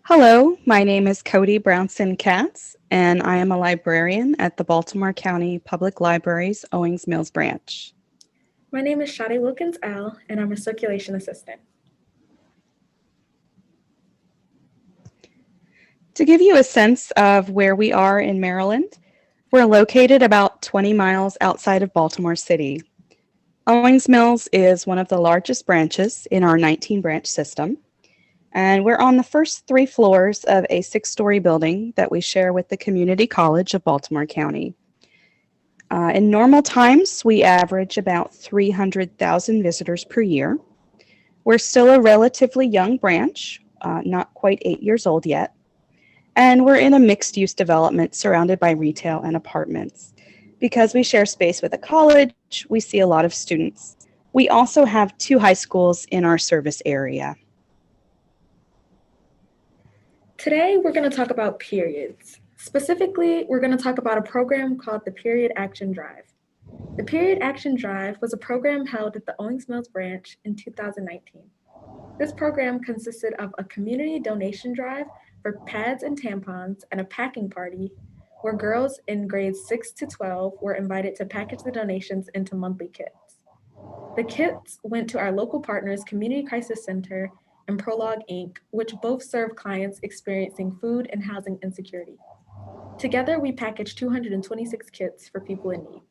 Hello, my name is Cody Brownson Katz, and I am a librarian at the Baltimore County Public Library's Owings Mills branch. My name is Shadi Wilkins L, and I'm a circulation assistant. To give you a sense of where we are in Maryland, we're located about 20 miles outside of Baltimore City. Owings Mills is one of the largest branches in our 19 branch system, and we're on the first three floors of a six-story building that we share with the Community College of Baltimore County. In normal times, we average about 300,000 visitors per year. We're still a relatively young branch, not quite 8 years old yet, and we're in a mixed-use development surrounded by retail and apartments. Because we share space with a college, we see a lot of students. We also have two high schools in our service area. Today, we're going to talk about periods. Specifically, we're going to talk about a program called the Period Action Drive. The Period Action Drive was a program held at the Owings Mills branch in 2019. This program consisted of a community donation drive for pads and tampons and a packing party where girls in grades 6 to 12 were invited to package the donations into monthly kits. The kits went to our local partners, Community Crisis Center and Prologue Inc., which both serve clients experiencing food and housing insecurity. Together, we packaged 226 kits for people in need.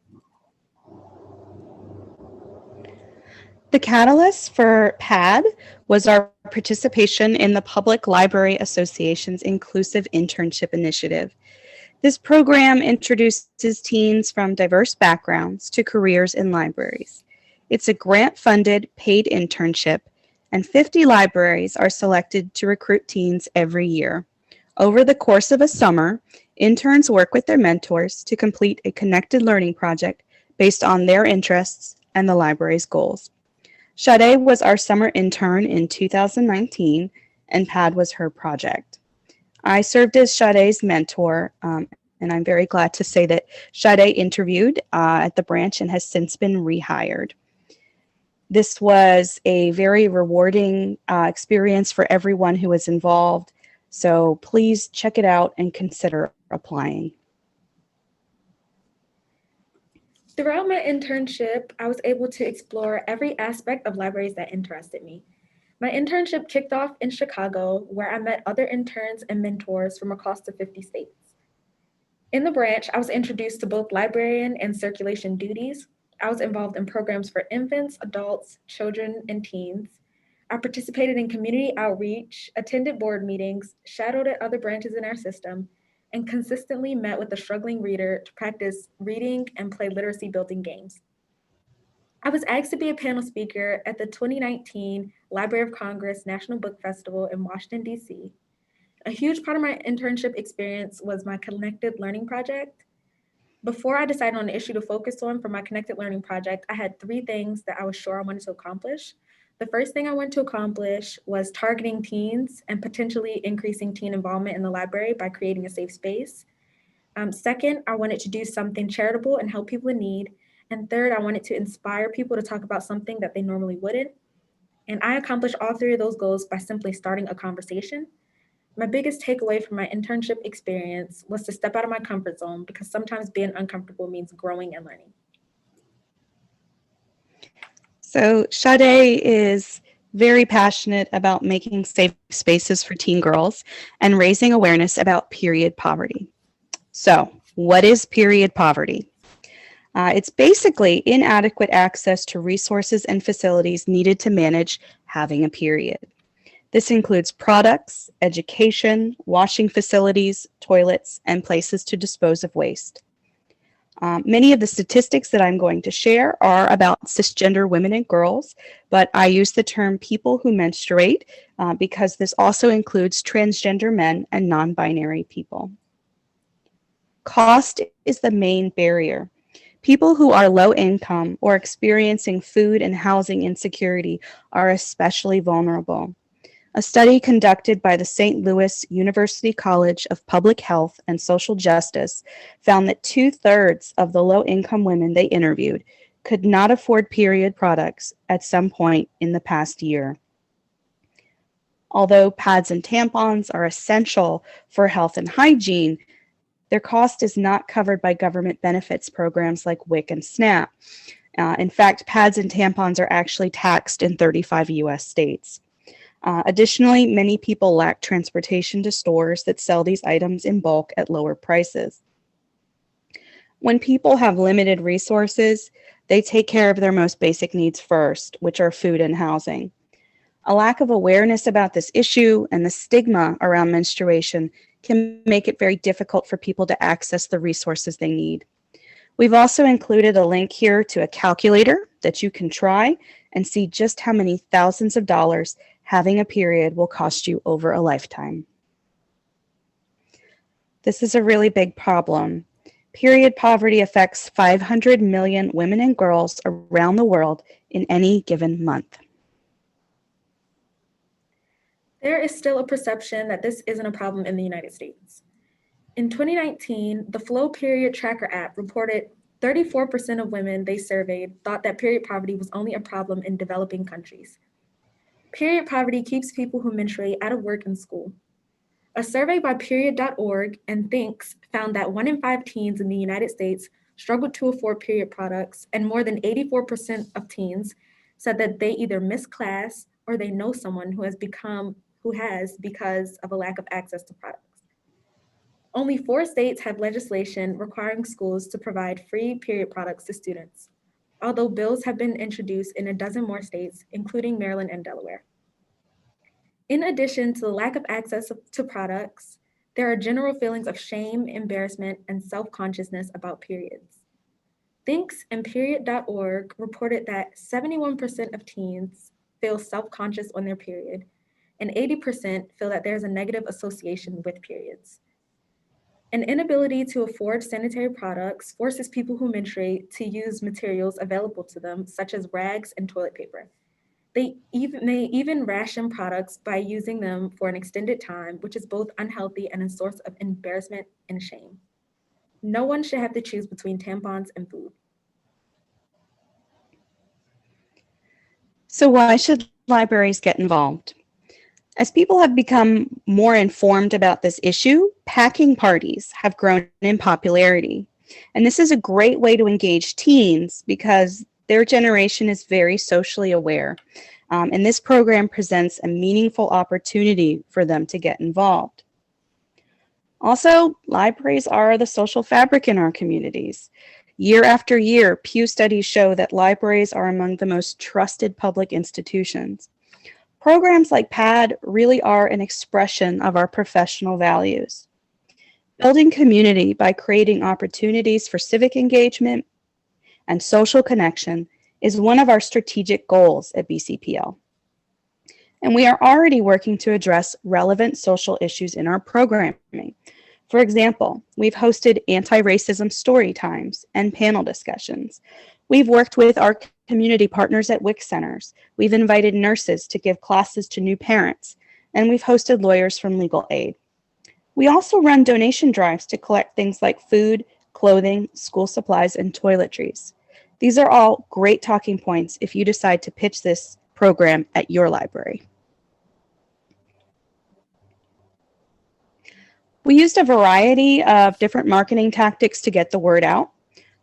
The catalyst for P.A.D was our participation in the Public Library Association's Inclusive Internship Initiative. This program introduces teens from diverse backgrounds to careers in libraries. It's a grant-funded, paid internship, and 50 libraries are selected to recruit teens every year. Over the course of a summer, interns work with their mentors to complete a connected learning project based on their interests and the library's goals. Sade was our summer intern in 2019, and P.A.D was her project. I served as Sade's mentor, and I'm very glad to say that Sade interviewed at the branch and has since been rehired. This was a very rewarding experience for everyone who was involved, so please check it out and consider applying. Throughout my internship, I was able to explore every aspect of libraries that interested me. My internship kicked off in Chicago, where I met other interns and mentors from across the 50 states. In the branch, I was introduced to both librarian and circulation duties. I was involved in programs for infants, adults, children, and teens. I participated in community outreach, attended board meetings, shadowed at other branches in our system, and consistently met with the struggling reader to practice reading and play literacy building games. I was asked to be a panel speaker at the 2019 Library of Congress National Book Festival in Washington, D.C. A huge part of my internship experience was my Connected Learning Project. Before I decided on the issue to focus on for my Connected Learning Project, I had three things that I was sure I wanted to accomplish. The first thing I wanted to accomplish was targeting teens and potentially increasing teen involvement in the library by creating a safe space. Second, I wanted to do something charitable and help people in need. And third, I wanted to inspire people to talk about something that they normally wouldn't. And I accomplished all three of those goals by simply starting a conversation. My biggest takeaway from my internship experience was to step out of my comfort zone because sometimes being uncomfortable means growing and learning. So Sade is very passionate about making safe spaces for teen girls and raising awareness about period poverty. So what is period poverty? It's basically inadequate access to resources and facilities needed to manage having a period. This includes products, education, washing facilities, toilets, and places to dispose of waste. Many of the statistics that I'm going to share are about cisgender women and girls, but I use the term people who menstruate because this also includes transgender men and non-binary people. Cost is the main barrier. People who are low income or experiencing food and housing insecurity are especially vulnerable. A study conducted by the St. Louis University College of Public Health and Social Justice found that 2/3 of the low-income women they interviewed could not afford period products at some point in the past year. Although pads and tampons are essential for health and hygiene, their cost is not covered by government benefits programs like WIC and SNAP. In fact, pads and tampons are actually taxed in 35 US states. Additionally, many people lack transportation to stores that sell these items in bulk at lower prices. When people have limited resources, they take care of their most basic needs first, which are food and housing. A lack of awareness about this issue and the stigma around menstruation can make it very difficult for people to access the resources they need. We've also included a link here to a calculator that you can try and see just how many thousands of dollars having a period will cost you over a lifetime. This is a really big problem. Period poverty affects 500 million women and girls around the world in any given month. There is still a perception that this isn't a problem in the United States. In 2019, the Flow Period Tracker app reported 34% of women they surveyed thought that period poverty was only a problem in developing countries. Period poverty keeps people who menstruate out of work and school. A survey by P.A.D and Thinks found that 1 in 5 teens in the United States struggled to afford period products, and more than 84% of teens said that they either miss class or they know someone who has because of a lack of access to products. Only 4 states have legislation requiring schools to provide free period products to students, although bills have been introduced in a dozen more states, including Maryland and Delaware. In addition to the lack of access to products, there are general feelings of shame, embarrassment, and self-consciousness about periods. Thinks and Period.org reported that 71% of teens feel self-conscious on their period, and 80% feel that there's a negative association with periods. An inability to afford sanitary products forces people who menstruate to use materials available to them, such as rags and toilet paper. May even ration products by using them for an extended time, which is both unhealthy and a source of embarrassment and shame. No one should have to choose between tampons and food. So, why should libraries get involved? As people have become more informed about this issue, packing parties have grown in popularity. And this is a great way to engage teens because their generation is very socially aware. And this program presents a meaningful opportunity for them to get involved. Also, libraries are the social fabric in our communities. Year after year, Pew studies show that libraries are among the most trusted public institutions. Programs like P.A.D really are an expression of our professional values. Building community by creating opportunities for civic engagement and social connection is one of our strategic goals at BCPL. And we are already working to address relevant social issues in our programming. For example, we've hosted anti-racism story times and panel discussions. We've worked with our community partners at WIC centers. We've invited nurses to give classes to new parents, and we've hosted lawyers from legal aid. We also run donation drives to collect things like food, clothing, school supplies, and toiletries. These are all great talking points if you decide to pitch this program at your library. We used a variety of different marketing tactics to get the word out.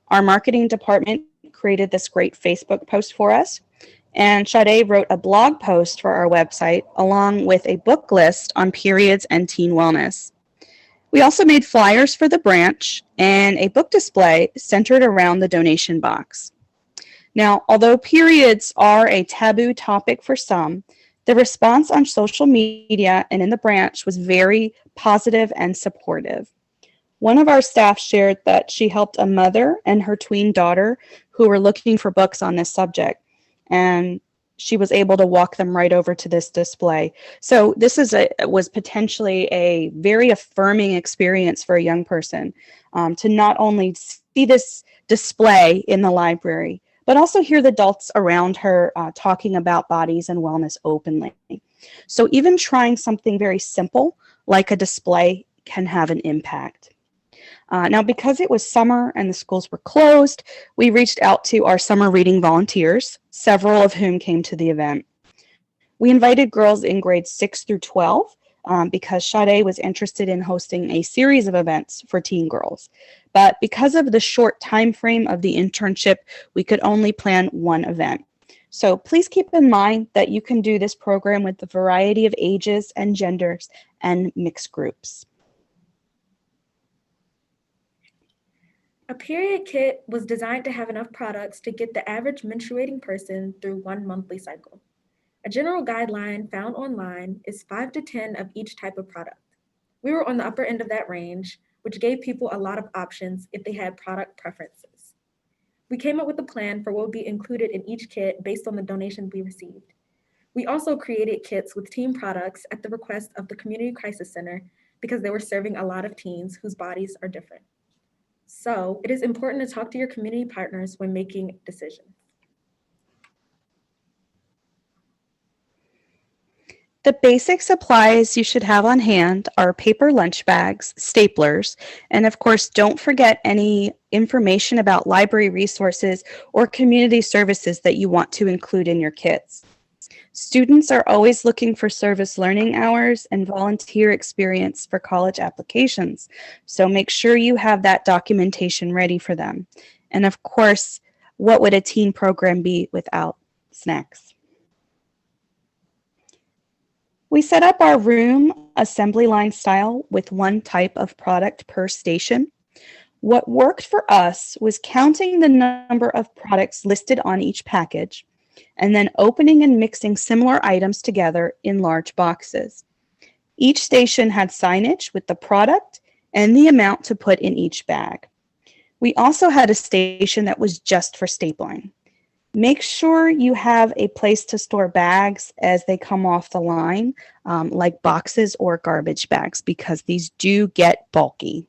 Our marketing department created this great Facebook post for us, and Sade wrote a blog post for our website along with a book list on periods and teen wellness. We also made flyers for the branch and a book display centered around the donation box. Now, although periods are a taboo topic for some, the response on social media and in the branch was very positive and supportive. One of our staff shared that she helped a mother and her tween daughter who were looking for books on this subject, and she was able to walk them right over to this display. So this was potentially a very affirming experience for a young person to not only see this display in the library, but also hear the adults around her talking about bodies and wellness openly. So even trying something very simple like a display can have an impact. Now, because it was summer and the schools were closed, we reached out to our summer reading volunteers, several of whom came to the event. We invited girls in grades 6 through 12 because Sade was interested in hosting a series of events for teen girls. But because of the short time frame of the internship, we could only plan one event. So please keep in mind that you can do this program with a variety of ages and genders and mixed groups. A period kit was designed to have enough products to get the average menstruating person through one monthly cycle. A general guideline found online is 5 to 10 of each type of product. We were on the upper end of that range, which gave people a lot of options if they had product preferences. We came up with a plan for what would be included in each kit based on the donations we received. We also created kits with team products at the request of the Community Crisis Center because they were serving a lot of teens whose bodies are different. So it is important to talk to your community partners when making decisions. The basic supplies you should have on hand are paper lunch bags, staplers, and of course, don't forget any information about library resources or community services that you want to include in your kits. Students are always looking for service learning hours and volunteer experience for college applications, so make sure you have that documentation ready for them. And of course, what would a teen program be without snacks? We set up our room assembly line style with one type of product per station. What worked for us was counting the number of products listed on each package and then opening and mixing similar items together in large boxes. Each station had signage with the product and the amount to put in each bag. We also had a station that was just for stapling. Make sure you have a place to store bags as they come off the line, like boxes or garbage bags, because these do get bulky.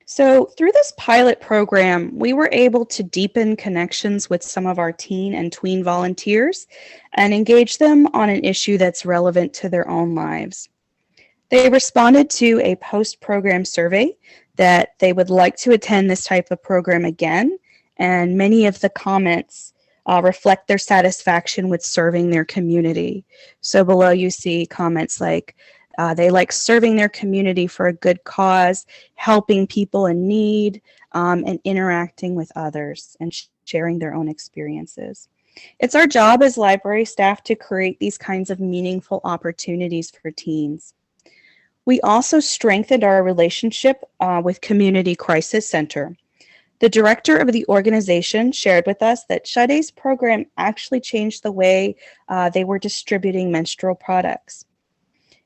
So through this pilot program, we were able to deepen connections with some of our teen and tween volunteers and engage them on an issue that's relevant to their own lives. They responded to a post-program survey that they would like to attend this type of program again, and many of the comments reflect their satisfaction with serving their community. So below you see comments like, they like serving their community for a good cause, helping people in need, and interacting with others and sharing their own experiences. It's our job as library staff to create these kinds of meaningful opportunities for teens. We also strengthened our relationship with Community Crisis Center. The director of the organization shared with us that Sade's program actually changed the way they were distributing menstrual products.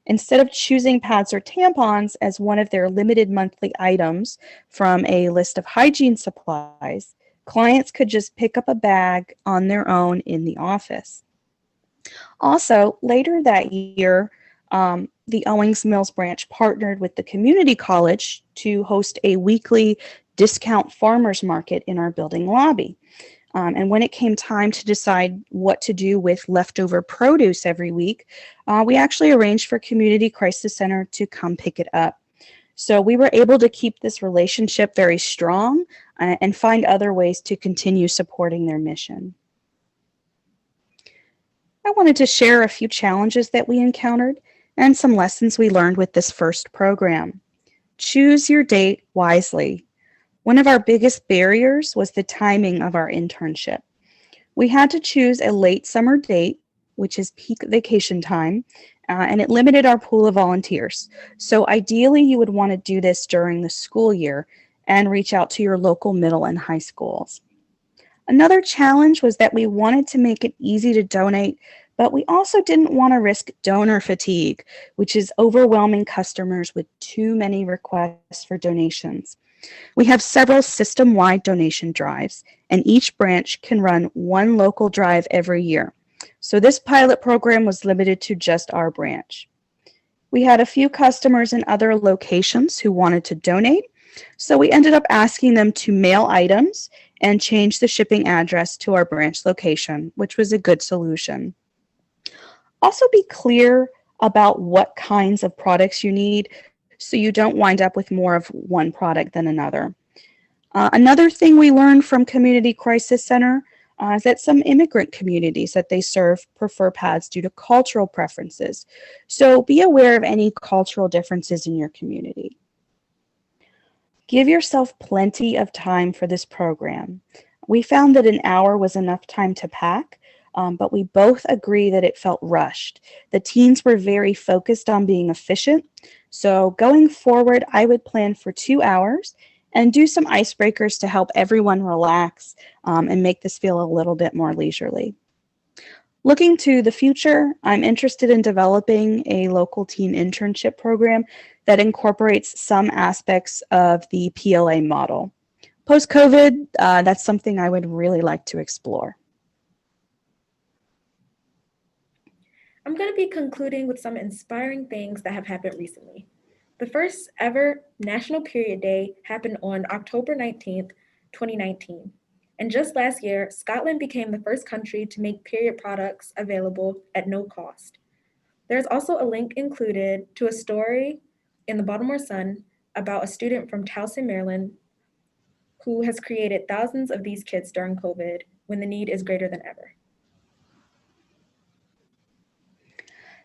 Instead of choosing pads or tampons as one of their limited monthly items from a list of hygiene supplies, clients could just pick up a bag on their own in the office. Also, later that year, the Owings Mills branch partnered with the community college to host a weekly discount farmers market in our building lobby. And when it came time to decide what to do with leftover produce every week, we actually arranged for Community Crisis Center to come pick it up. So we were able to keep this relationship very strong and find other ways to continue supporting their mission. I wanted to share a few challenges that we encountered and some lessons we learned with this first program. Choose your date wisely. One of our biggest barriers was the timing of our internship. We had to choose a late summer date, which is peak vacation time, and it limited our pool of volunteers. So ideally, you would want to do this during the school year and reach out to your local middle and high schools. Another challenge was that we wanted to make it easy to donate, but we also didn't want to risk donor fatigue, which is overwhelming customers with too many requests for donations. We have several system-wide donation drives, and each branch can run one local drive every year. So this pilot program was limited to just our branch. We had a few customers in other locations who wanted to donate, so we ended up asking them to mail items and change the shipping address to our branch location, which was a good solution. Also be clear about what kinds of products you need so you don't wind up with more of one product than another. Another thing we learned from Community Crisis Center is that some immigrant communities that they serve prefer pads due to cultural preferences. So be aware of any cultural differences in your community. Give yourself plenty of time for this program. We found that an hour was enough time to pack, but we both agree that it felt rushed. The teens were very focused on being efficient. So going forward, I would plan for 2 hours and do some icebreakers to help everyone relax and make this feel a little bit more leisurely. Looking to the future, I'm interested in developing a local teen internship program that incorporates some aspects of the PLA model. Post COVID, that's something I would really like to explore. I'm going to be concluding with some inspiring things that have happened recently. The first ever National Period Day happened on October 19th, 2019. And just last year, Scotland became the first country to make period products available at no cost. There's also a link included to a story in the Baltimore Sun about a student from Towson, Maryland, who has created thousands of these kits during COVID when the need is greater than ever.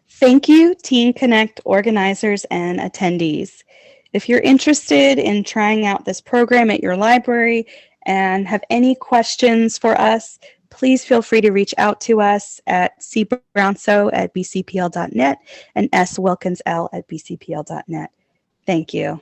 Thank you, Teen Connect organizers and attendees. If you're interested in trying out this program at your library and have any questions for us, please feel free to reach out to us at cbrownso@bcpl.net and swilkinsl@bcpl.net. Thank you.